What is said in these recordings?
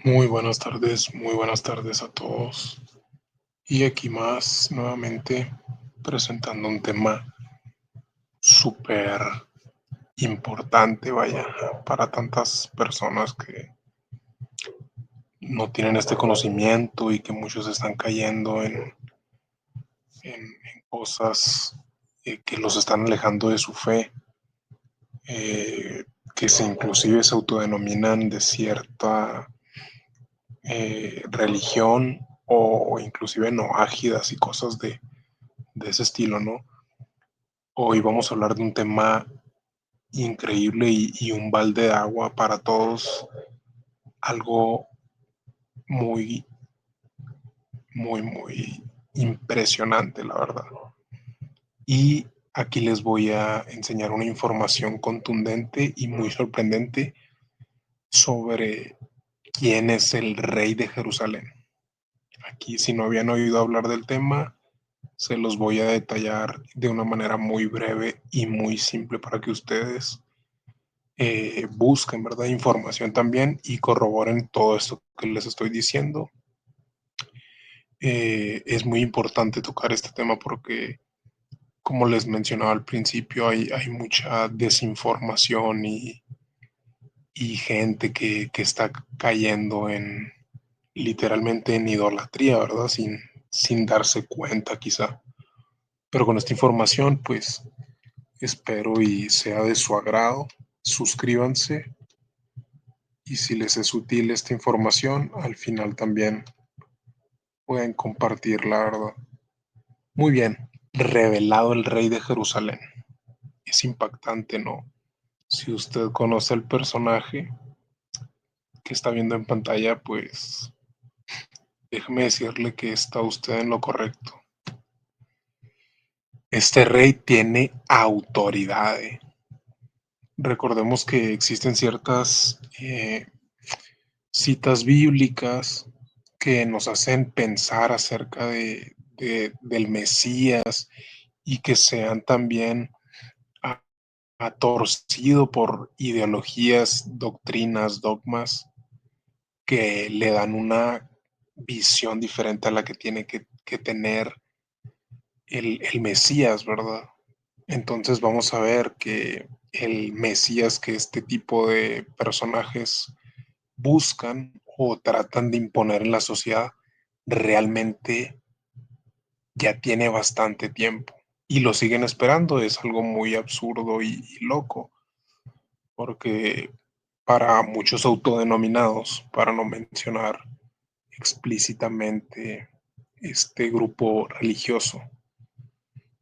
Muy buenas tardes a todos. Y aquí más nuevamente presentando un tema súper importante, vaya, para tantas personas que no tienen este conocimiento y que muchos están cayendo en cosas que los están alejando de su fe, que se inclusive se autodenominan de cierta religión o inclusive no ágidas y cosas de ese estilo, ¿no? Hoy vamos a hablar de un tema increíble y un balde de agua para todos, algo muy, muy impresionante, la verdad. Y aquí les voy a enseñar una información contundente y muy sorprendente sobre quién es el rey de Jerusalén. Aquí, si no habían oído hablar del tema, se los voy a detallar de una manera muy breve y muy simple para que ustedes busquen, ¿verdad? Información también y corroboren todo esto que les estoy diciendo. Es muy importante tocar este tema porque, como les mencionaba al principio, hay mucha desinformación y gente que está cayendo en literalmente en idolatría, ¿verdad? Sin darse cuenta quizá. Pero con esta información, pues espero y sea de su agrado. Suscríbanse y si les es útil esta información, al final también pueden compartirla, ¿verdad? Muy bien, revelado el rey de Jerusalén. Es impactante, ¿no? Si usted conoce el personaje que está viendo en pantalla, pues déjeme decirle que está usted en lo correcto. Este rey tiene autoridad. Recordemos que existen ciertas citas bíblicas que nos hacen pensar acerca del Mesías y que sean también a- atorcido por ideologías, doctrinas, dogmas que le dan una visión diferente a la que tiene que tener el Mesías, ¿verdad? Entonces vamos a ver que el Mesías que este tipo de personajes buscan o tratan de imponer en la sociedad realmente ya tiene bastante tiempo y lo siguen esperando. Es algo muy absurdo y loco, porque para muchos autodenominados, para no mencionar explícitamente este grupo religioso,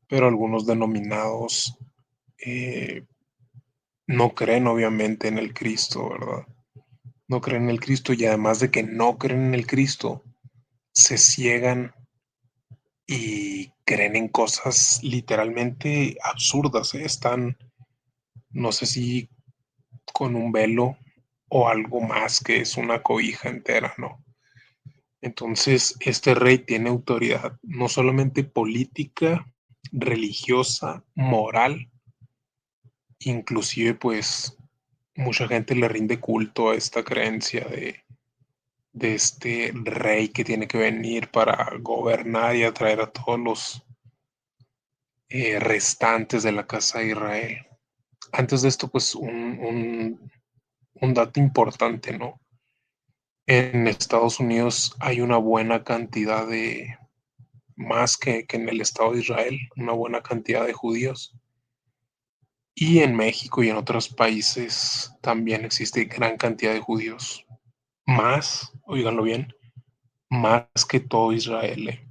pero algunos denominados eh, no creen obviamente en el Cristo, ¿verdad? No creen en el Cristo y además de que no creen en el Cristo, se ciegan y creen en cosas literalmente absurdas, ¿eh? Están, no sé si con un velo o algo más que es una cobija entera, ¿no? Entonces, este rey tiene autoridad no solamente política, religiosa, moral, inclusive pues mucha gente le rinde culto a esta creencia de este rey que tiene que venir para gobernar y atraer a todos los restantes de la casa de Israel. Antes de esto, pues un dato importante, ¿no? En Estados Unidos hay una buena cantidad más que en el Estado de Israel, una buena cantidad de judíos. Y en México y en otros países también existe gran cantidad de judíos. Más, oíganlo bien, más que todo Israel,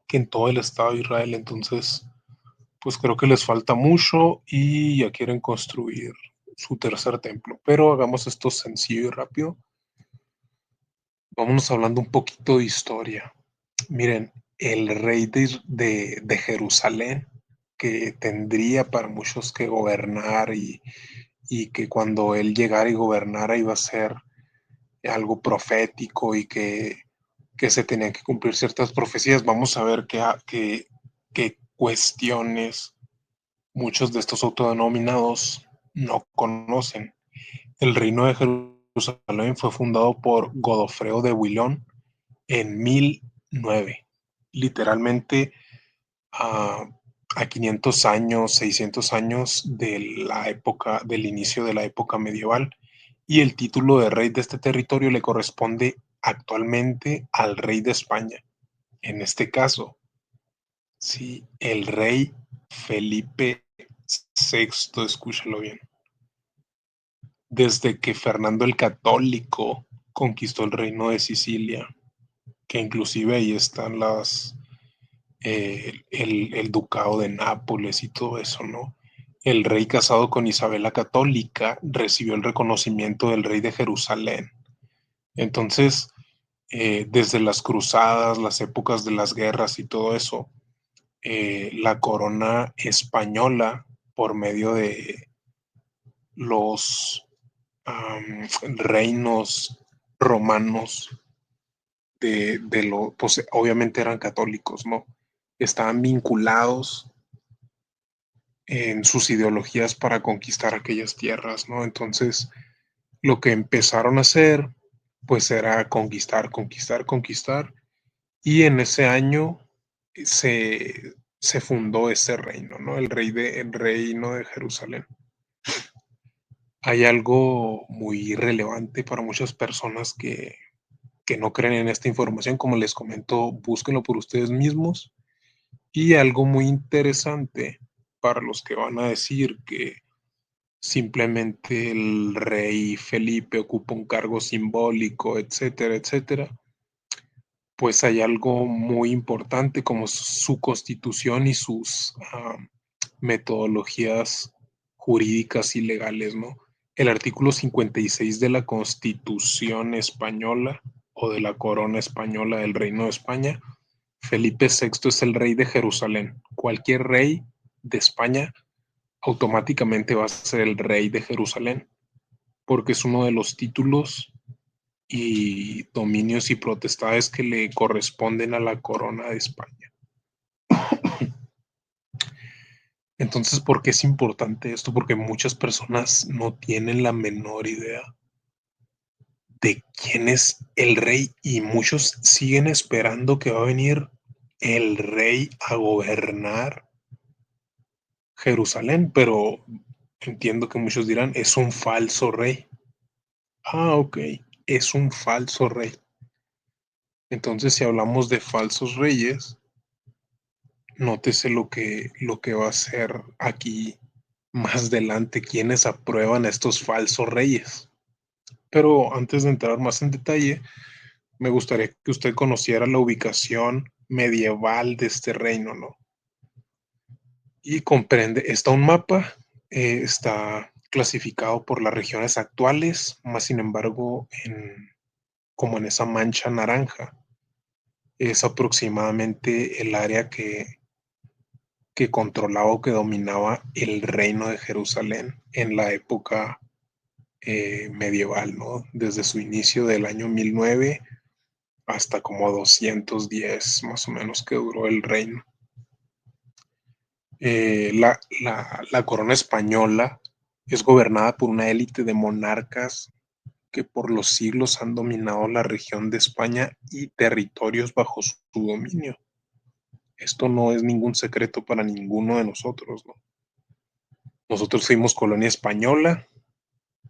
que en todo el Estado de Israel. Entonces, pues creo que les falta mucho y ya quieren construir su tercer templo. Pero hagamos esto sencillo y rápido. Vámonos hablando un poquito de historia. Miren, el rey de Jerusalén, que tendría para muchos que gobernar y que cuando él llegara y gobernara iba a ser algo profético y que se tenían que cumplir ciertas profecías. Vamos a ver qué cuestiones muchos de estos autodenominados no conocen. El reino de Jerusalén Jerusalén fue fundado por Godofredo de Bouillon en 1009. Literalmente a, a 500 años, 600 años de la época, del inicio de la época medieval. Y el título de rey de este territorio le corresponde actualmente al rey de España. En este caso, sí, el rey Felipe VI, escúchalo bien. Desde que Fernando el Católico conquistó el reino de Sicilia, que inclusive ahí están el ducado de Nápoles y todo eso, ¿no? El rey casado con Isabel la Católica recibió el reconocimiento del rey de Jerusalén. Entonces, desde las cruzadas, las épocas de las guerras y todo eso, la corona española, por medio de los reinos romanos, pues obviamente eran católicos, ¿no? Estaban vinculados en sus ideologías para conquistar aquellas tierras, ¿no? Entonces, lo que empezaron a hacer, pues era conquistar, conquistar, conquistar, y en ese año se fundó ese reino, ¿no? El reino de Jerusalén. Hay algo muy relevante para muchas personas que no creen en esta información, como les comento, búsquenlo por ustedes mismos. Y algo muy interesante para los que van a decir que simplemente el rey Felipe ocupa un cargo simbólico, etcétera, etcétera, pues hay algo muy importante como su constitución y sus metodologías jurídicas y legales, ¿no? El artículo 56 de la Constitución española o de la corona española del Reino de España, Felipe VI es el rey de Jerusalén. Cualquier rey de España automáticamente va a ser el rey de Jerusalén, porque es uno de los títulos y dominios y potestades que le corresponden a la corona de España. Entonces, ¿por qué es importante esto? Porque muchas personas no tienen la menor idea de quién es el rey y muchos siguen esperando que va a venir el rey a gobernar Jerusalén, pero entiendo que muchos dirán, es un falso rey. Ah, ok, es un falso rey. Entonces, si hablamos de falsos reyes, nótese lo que va a ser aquí más adelante, quienes aprueban a estos falsos reyes. Pero antes de entrar más en detalle, me gustaría que usted conociera la ubicación medieval de este reino, ¿no? Y comprende, está un mapa, está clasificado por las regiones actuales, más sin embargo, como en esa mancha naranja, es aproximadamente el área que controlaba o que dominaba el reino de Jerusalén en la época medieval, ¿no? Desde su inicio del año 1009 hasta como 210 más o menos que duró el reino. La corona española es gobernada por una élite de monarcas que por los siglos han dominado la región de España y territorios bajo su dominio. Esto no es ningún secreto para ninguno de nosotros, ¿no? Nosotros fuimos colonia española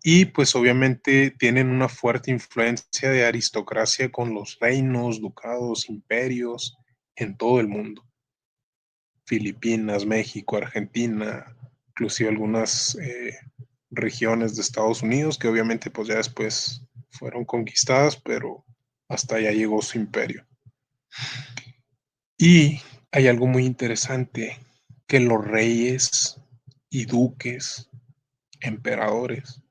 y pues obviamente tienen una fuerte influencia de aristocracia con los reinos, ducados, imperios en todo el mundo. Filipinas, México, Argentina, inclusive algunas regiones de Estados Unidos que obviamente pues ya después fueron conquistadas, pero hasta allá llegó su imperio. Y hay algo muy interesante, que los reyes y duques, emperadores,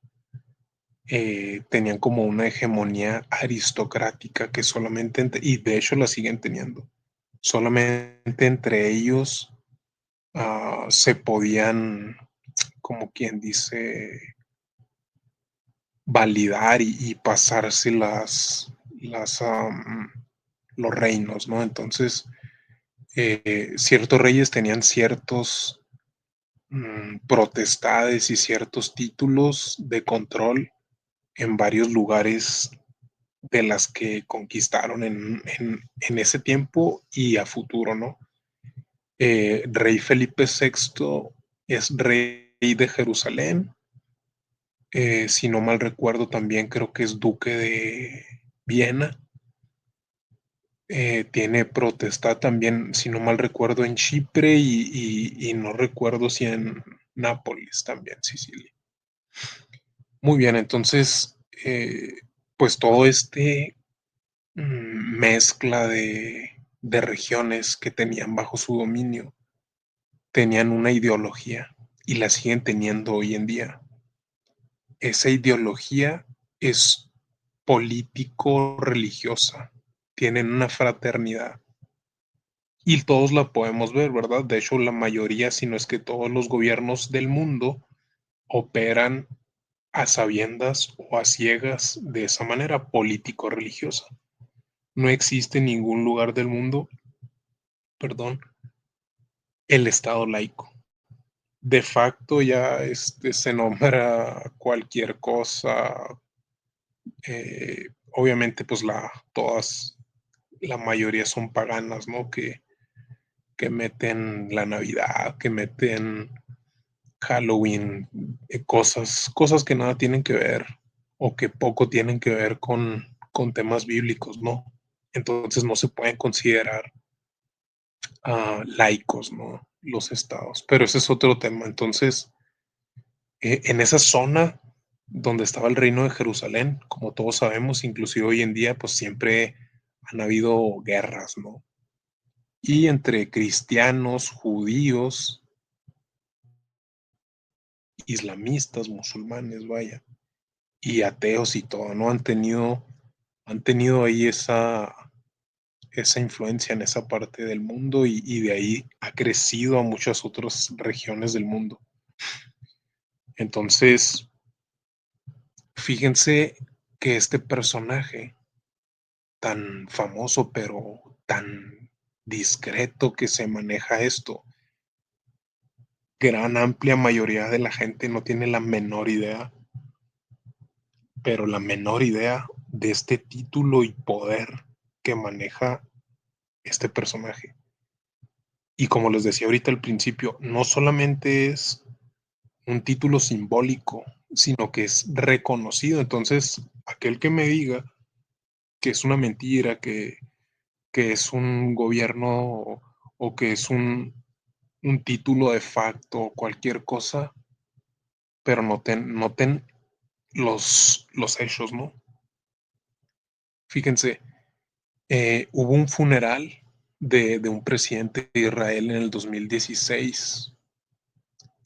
tenían como una hegemonía aristocrática que solamente, y de hecho la siguen teniendo, solamente entre ellos se podían, como quien dice, validar y pasarse los reinos, ¿no? Entonces, ciertos reyes tenían ciertos protestades y ciertos títulos de control en varios lugares de las que conquistaron en ese tiempo y a futuro, ¿no? Rey Felipe VI es rey de Jerusalén. Si no mal recuerdo, también creo que es duque de Viena. Tiene protestad también, si no mal recuerdo, en Chipre y no recuerdo si en Nápoles también, Sicilia. Muy bien, entonces, pues todo este mezcla de regiones que tenían bajo su dominio tenían una ideología y la siguen teniendo hoy en día. Esa ideología es político-religiosa. Tienen una fraternidad y todos la podemos ver, ¿verdad? De hecho, la mayoría, si no es que todos los gobiernos del mundo operan a sabiendas o a ciegas de esa manera político-religiosa. No existe en ningún lugar del mundo, perdón, el Estado laico. De facto ya se nombra cualquier cosa. Obviamente, pues la mayoría son paganas, ¿no? Que meten la Navidad, que meten Halloween, cosas que nada tienen que ver o que poco tienen que ver con temas bíblicos, ¿no? Entonces no se pueden considerar laicos, ¿no? Los estados. Pero ese es otro tema. Entonces, en esa zona donde estaba el reino de Jerusalén, como todos sabemos, inclusive hoy en día, pues siempre han habido guerras, ¿no? Y entre cristianos, judíos, islamistas, musulmanes, vaya, y ateos y todo, ¿no? Han tenido ahí esa influencia en esa parte del mundo y de ahí ha crecido a muchas otras regiones del mundo. Entonces, fíjense que este personaje tan famoso, pero tan discreto que se maneja esto, gran amplia mayoría de la gente no tiene la menor idea, pero la menor idea de este título y poder que maneja este personaje. Y como les decía ahorita al principio, no solamente es un título simbólico, sino que es reconocido. Entonces, aquel que me diga que es una mentira, que es un gobierno o que es un título de facto, cualquier cosa, pero noten los hechos, ¿no? Fíjense, hubo un funeral de un presidente de Israel en el 2016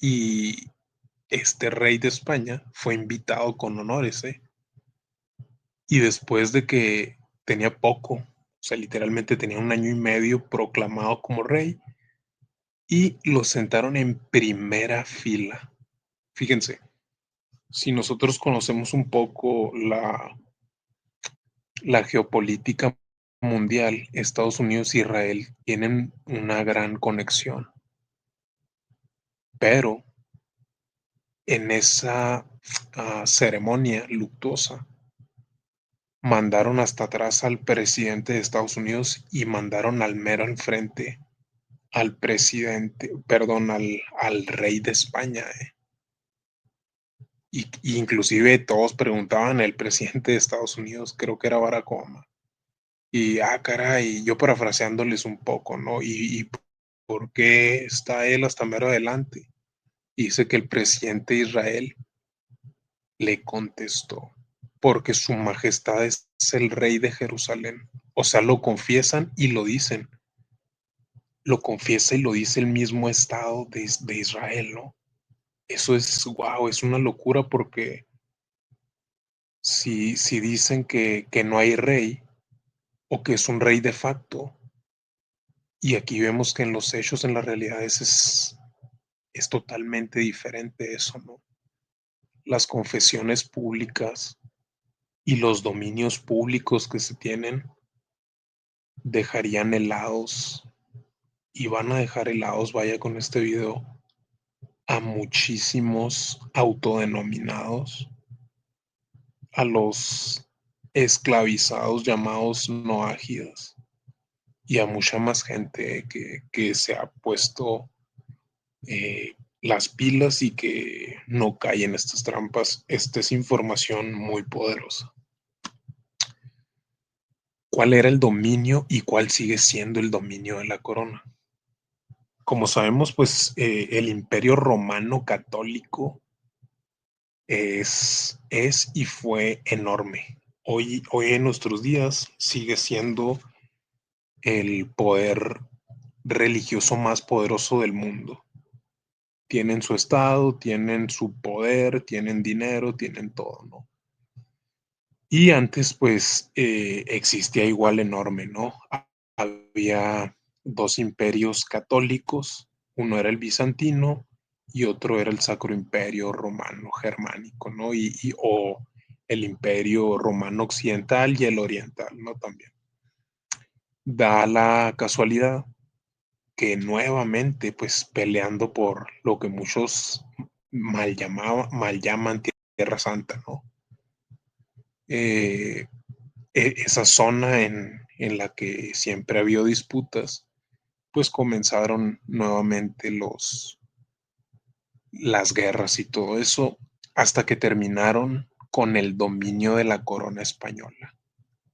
y este rey de España fue invitado con honores, ¿eh? Y después de que tenía poco, o sea, literalmente tenía un año y medio proclamado como rey, y lo sentaron en primera fila. Fíjense, si nosotros conocemos un poco la geopolítica mundial, Estados Unidos e Israel tienen una gran conexión, pero en esa ceremonia luctuosa mandaron hasta atrás al presidente de Estados Unidos y mandaron al mero enfrente al presidente, perdón, al rey de España. Y inclusive todos preguntaban, el presidente de Estados Unidos, creo que era Barack Obama. Y, caray, yo parafraseándoles un poco, ¿no? Y por qué está él hasta mero adelante. Y dice que el presidente de Israel le contestó, porque su majestad es el rey de Jerusalén. O sea, lo confiesan y lo dicen. Lo confiesa y lo dice el mismo Estado de Israel, ¿no? Eso es, wow, es una locura porque si dicen que no hay rey o que es un rey de facto, y aquí vemos que en los hechos, en las realidades, es totalmente diferente eso, ¿no? Las confesiones públicas y los dominios públicos que se tienen dejarían helados y van a dejar helados, vaya con este video, a muchísimos autodenominados a los esclavizados llamados noágidas y a mucha más gente que se ha puesto las pilas y que no cae en estas trampas. Esta es información muy poderosa. ¿Cuál era el dominio y cuál sigue siendo el dominio de la corona? Como sabemos, pues el Imperio Romano Católico es y fue enorme. Hoy en nuestros días sigue siendo el poder religioso más poderoso del mundo. Tienen su estado, tienen su poder, tienen dinero, tienen todo, ¿no? Y antes, pues, existía igual enorme, ¿no? Había dos imperios católicos, uno era el bizantino y otro era el Sacro Imperio Romano Germánico, ¿no? O el Imperio Romano Occidental y el Oriental, ¿no? También. Da la casualidad que nuevamente, pues, peleando por lo que muchos mal llaman Tierra Santa, ¿no? Eh, esa zona en la que siempre ha habido disputas, pues comenzaron nuevamente las guerras y todo eso, hasta que terminaron con el dominio de la corona española,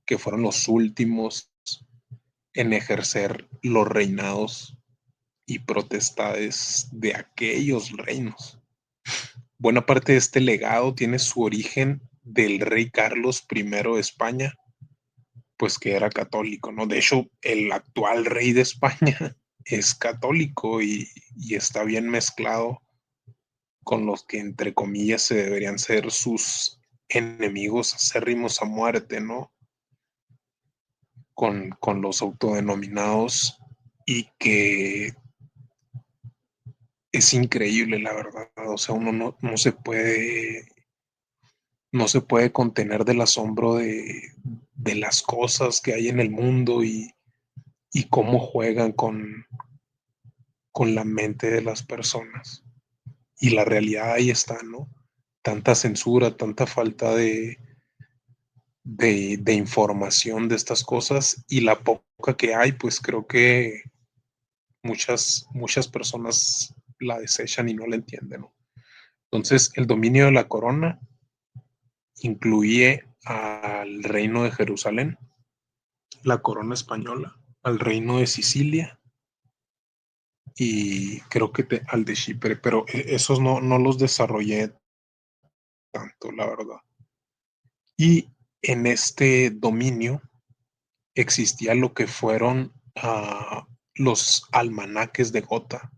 que fueron los últimos en ejercer los reinados y protestades de aquellos reinos. Buena parte de este legado tiene su origen del rey Carlos I de España, pues que era católico, ¿no? De hecho, el actual rey de España es católico y está bien mezclado con los que entre comillas se deberían ser sus enemigos acérrimos a muerte, ¿no? Con los autodenominados y que es increíble, la verdad. O sea, uno no se puede contener del asombro de las cosas que hay en el mundo y cómo juegan con la mente de las personas. Y la realidad ahí está, ¿no? Tanta censura, tanta falta de información de estas cosas y la poca que hay, pues creo que muchas personas la desechan y no la entienden, ¿no? Entonces, el dominio de la corona incluye al reino de Jerusalén, la corona española, al reino de Sicilia y creo que al de Chipre, pero esos no los desarrollé tanto, la verdad. Y en este dominio existía lo que fueron los almanaques de Gotha.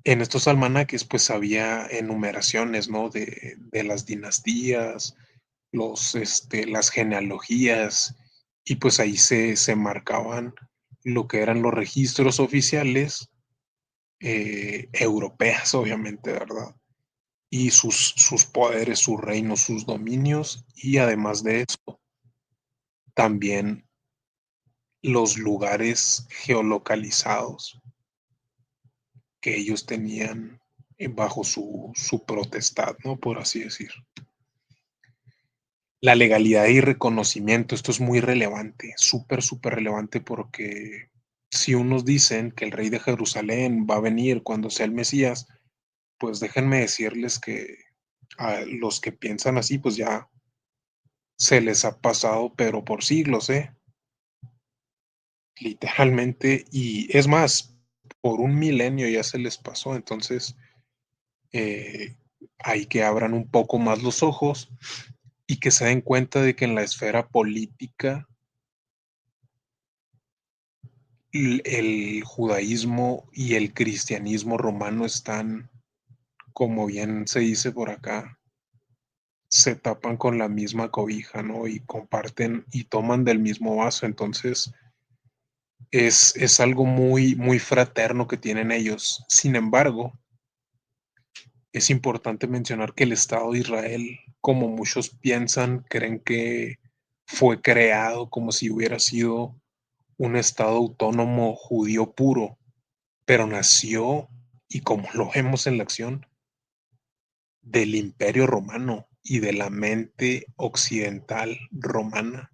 En estos almanaques pues había enumeraciones, ¿no? De las dinastías, las genealogías, y pues ahí se marcaban lo que eran los registros oficiales europeas, obviamente, ¿verdad? Y sus poderes, sus reinos, sus dominios, y además de eso, también los lugares geolocalizados que ellos tenían bajo su protestad, ¿no? Por así decir. La legalidad y reconocimiento, esto es muy relevante, súper relevante porque si unos dicen que el rey de Jerusalén va a venir cuando sea el Mesías, pues déjenme decirles que a los que piensan así, pues ya se les ha pasado, pero por siglos, literalmente, y es más, por un milenio ya se les pasó, entonces eh, hay que abran un poco más los ojos y que se den cuenta de que en la esfera política el judaísmo y el cristianismo romano están, como bien se dice por acá, se tapan con la misma cobija, ¿no? Y comparten y toman del mismo vaso. Entonces, es algo muy fraterno que tienen ellos. Sin embargo, es importante mencionar que el Estado de Israel, como muchos piensan, creen que fue creado como si hubiera sido un Estado autónomo judío puro, pero nació, y como lo vemos en la acción, del Imperio Romano. y de la mente occidental romana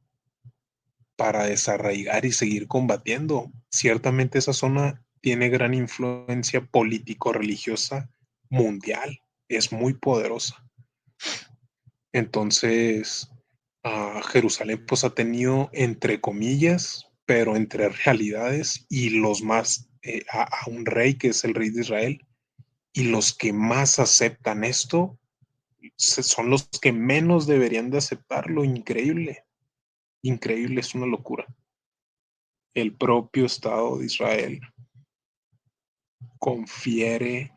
para desarraigar y seguir combatiendo. Ciertamente esa zona tiene gran influencia político-religiosa mundial, es muy poderosa. Entonces, Jerusalén pues ha tenido entre comillas, pero entre realidades y los más, a un rey que es el rey de Israel, y los que más aceptan esto son los que menos deberían de aceptarlo. Increíble, increíble, es una locura. El propio Estado de Israel confiere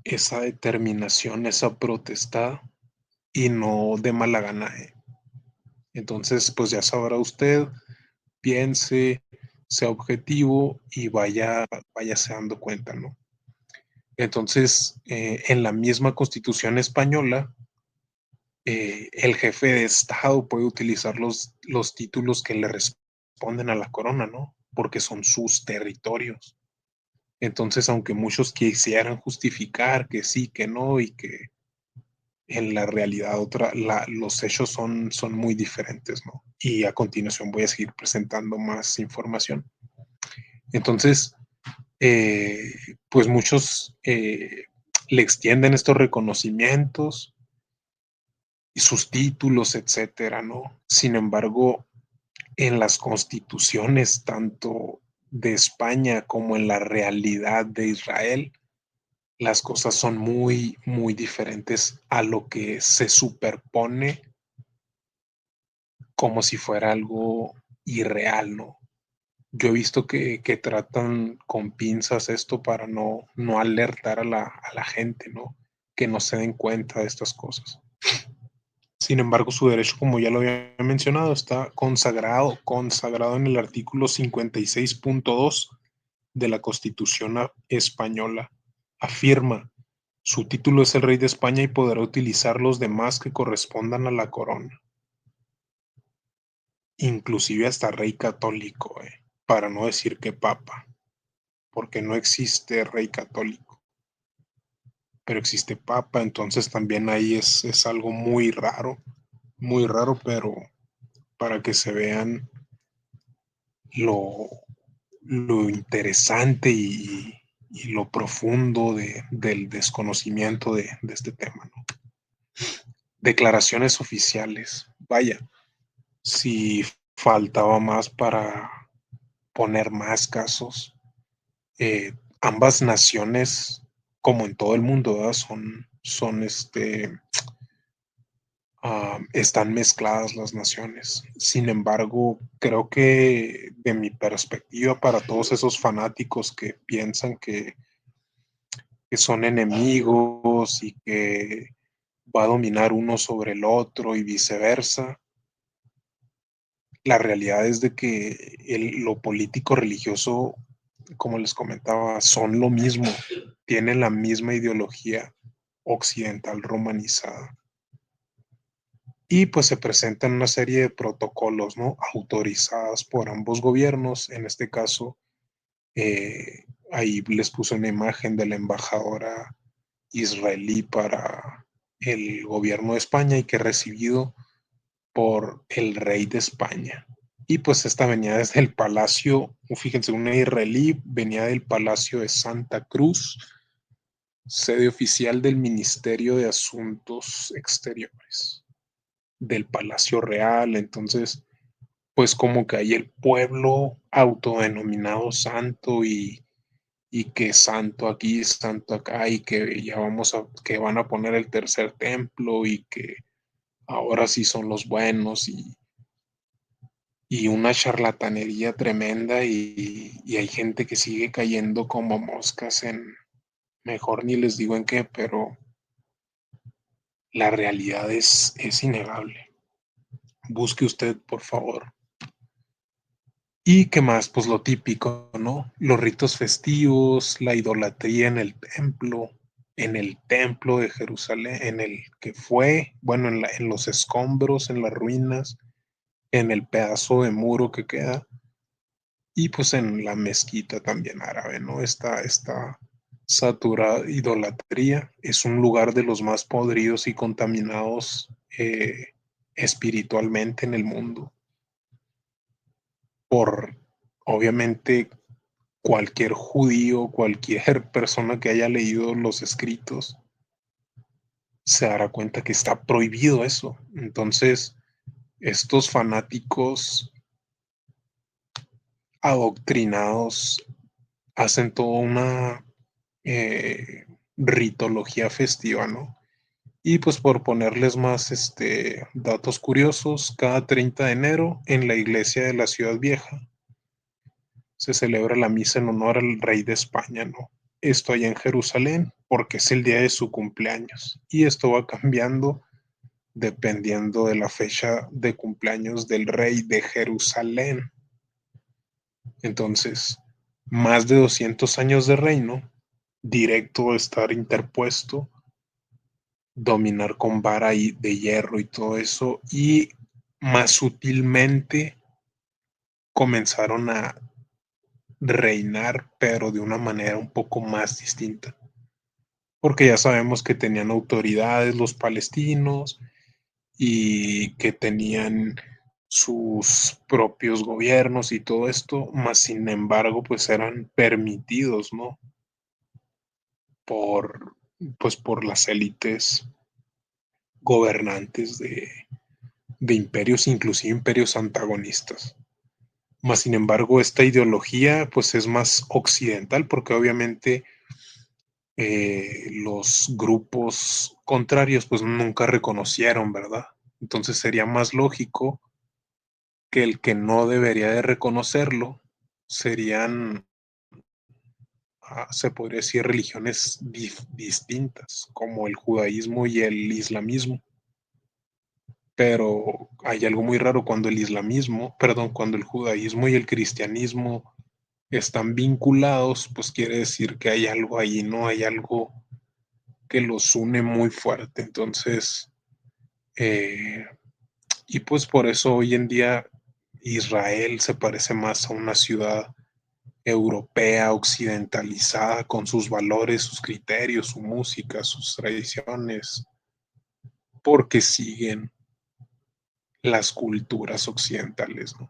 esa determinación, esa protesta, y no de mala gana. Entonces, pues ya sabrá usted, piense, sea objetivo y váyase dando cuenta, ¿no? Entonces, en la misma Constitución española, el jefe de Estado puede utilizar los títulos que le responden a la corona, ¿no? Porque son sus territorios. Entonces, aunque muchos quisieran justificar que sí, que no, y que en la realidad los hechos son muy diferentes, ¿no? Y a continuación voy a seguir presentando más información. Entonces, eh, pues muchos le extienden estos reconocimientos y sus títulos, etcétera, ¿no? Sin embargo, en las constituciones, tanto de España como en la realidad de Israel, las cosas son muy, muy diferentes a lo que se superpone como si fuera algo irreal, ¿no? Yo he visto que tratan con pinzas esto para no alertar a la gente, ¿no? Que no se den cuenta de estas cosas. Sin embargo, su derecho, como ya lo había mencionado, está consagrado en el artículo 56.2 de la Constitución española. Afirma, su título es el rey de España y podrá utilizar los demás que correspondan a la corona, inclusive hasta rey católico, para no decir que papa, porque no existe rey católico, pero existe papa. Entonces también ahí es algo muy raro, pero para que se vean lo, lo interesante y lo profundo del desconocimiento de este tema, ¿no? Declaraciones oficiales. Vaya, si faltaba más para poner más casos, ambas naciones, como en todo el mundo, ¿verdad? Están mezcladas las naciones. Sin embargo, creo que de mi perspectiva, para todos esos fanáticos que piensan que son enemigos y que va a dominar uno sobre el otro y viceversa, la realidad es de que lo político religioso, como les comentaba, son lo mismo, tienen la misma ideología occidental romanizada. Y pues se presentan una serie de protocolos, ¿no? Autorizadas por ambos gobiernos. En este caso, ahí les puse una imagen de la embajadora israelí para el gobierno de España y que he recibido por el rey de España. Y pues esta venía desde el palacio, fíjense, una israelí venía del palacio de Santa Cruz, sede oficial del Ministerio de Asuntos Exteriores, del Palacio Real. Entonces, pues como que hay el pueblo autodenominado santo y que santo aquí, santo acá, y que ya que van a poner el tercer templo y que ahora sí son los buenos, y una charlatanería tremenda, y hay gente que sigue cayendo como moscas en, mejor ni les digo en qué, pero la realidad es innegable. Busque usted, por favor. ¿Y qué más? Pues lo típico, ¿no? Los ritos festivos, la idolatría en el templo de Jerusalén, en el que fue, bueno, en los escombros, en las ruinas, en el pedazo de muro que queda, y pues en la mezquita también árabe, ¿no? Esta saturada idolatría, es un lugar de los más podridos y contaminados espiritualmente en el mundo. Por, obviamente, cualquier judío, cualquier persona que haya leído los escritos, se dará cuenta que está prohibido eso. Entonces, estos fanáticos adoctrinados hacen toda una ritología festiva, ¿no? Y pues por ponerles más datos curiosos, cada 30 de enero en la iglesia de la Ciudad Vieja se celebra la misa en honor al rey de España, ¿no? Esto allá en Jerusalén porque es el día de su cumpleaños y esto va cambiando dependiendo de la fecha de cumpleaños del rey de Jerusalén. Entonces, más de 200 años de reino, directo estar interpuesto, dominar con vara de hierro y todo eso, y más sutilmente comenzaron a reinar, pero de una manera un poco más distinta. Porque ya sabemos que tenían autoridades los palestinos y que tenían sus propios gobiernos y todo esto, más sin embargo, pues eran permitidos, ¿no? Por, pues por las élites gobernantes de imperios, inclusive imperios antagonistas. Más sin embargo, esta ideología pues es más occidental porque obviamente los grupos contrarios pues nunca reconocieron, ¿verdad? Entonces sería más lógico que el que no debería de reconocerlo serían, se podría decir, religiones distintas, como el judaísmo y el islamismo. Pero hay algo muy raro cuando el islamismo, perdón, cuando el judaísmo y el cristianismo están vinculados, pues quiere decir que hay algo ahí, ¿no? Hay algo que los une muy fuerte. Entonces, eh, y pues por eso hoy en día Israel se parece más a una ciudad europea, occidentalizada, con sus valores, sus criterios, su música, sus tradiciones, porque siguen las culturas occidentales, ¿no?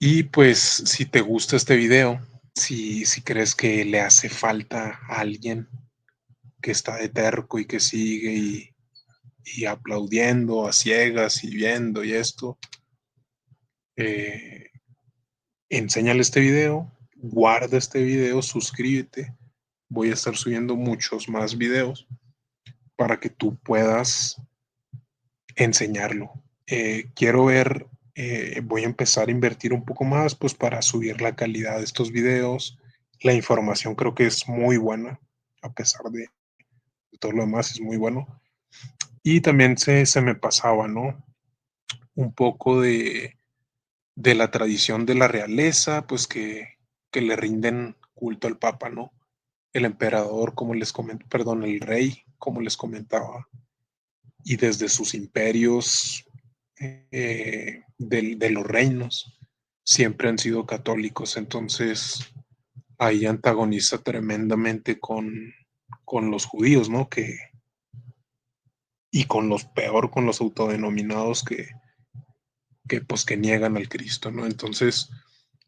Y pues si te gusta este video, si crees que le hace falta a alguien que está de terco y que sigue y aplaudiendo a ciegas y viendo y esto, eh, enséñale este video, guarda este video, suscríbete. Voy a estar subiendo muchos más videos para que tú puedas enseñarlo. Quiero ver, voy a empezar a invertir un poco más pues para subir la calidad de estos videos. La información creo que es muy buena, a pesar de todo lo demás es muy bueno. Y también se me pasaba, ¿no? Un poco de la tradición de la realeza, pues que le rinden culto al Papa, ¿no? El emperador, como les comento, perdón, el rey, como les comentaba, y desde sus imperios de los reinos siempre han sido católicos, entonces ahí antagoniza tremendamente con los judíos, ¿no? Y con los peor, con los autodenominados que pues que niegan al Cristo, ¿no? Entonces,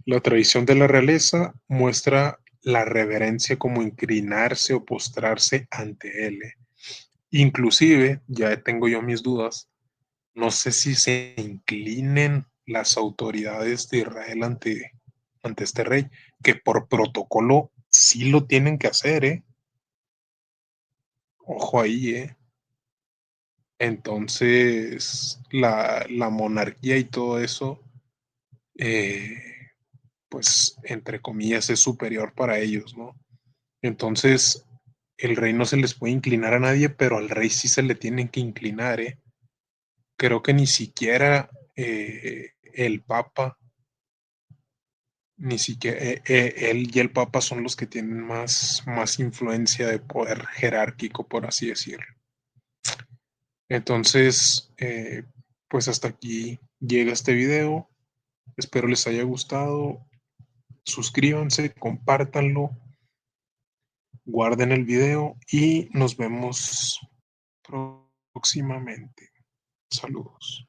la tradición de la realeza muestra la reverencia como inclinarse o postrarse ante él. Inclusive, ya tengo yo mis dudas, no sé si se inclinen las autoridades de Israel ante este rey, que por protocolo sí lo tienen que hacer, ¿eh? Ojo ahí, ¿eh? Entonces, la monarquía y todo eso, eh, pues, entre comillas, es superior para ellos, ¿no? Entonces, el rey no se les puede inclinar a nadie, pero al rey sí se le tienen que inclinar, ¿eh? Creo que ni siquiera el Papa, ni siquiera él y el Papa son los que tienen más influencia de poder jerárquico, por así decirlo. Entonces, pues hasta aquí llega este video. Espero les haya gustado suscríbanse, compártanlo, guarden el video y nos vemos próximamente. Saludos.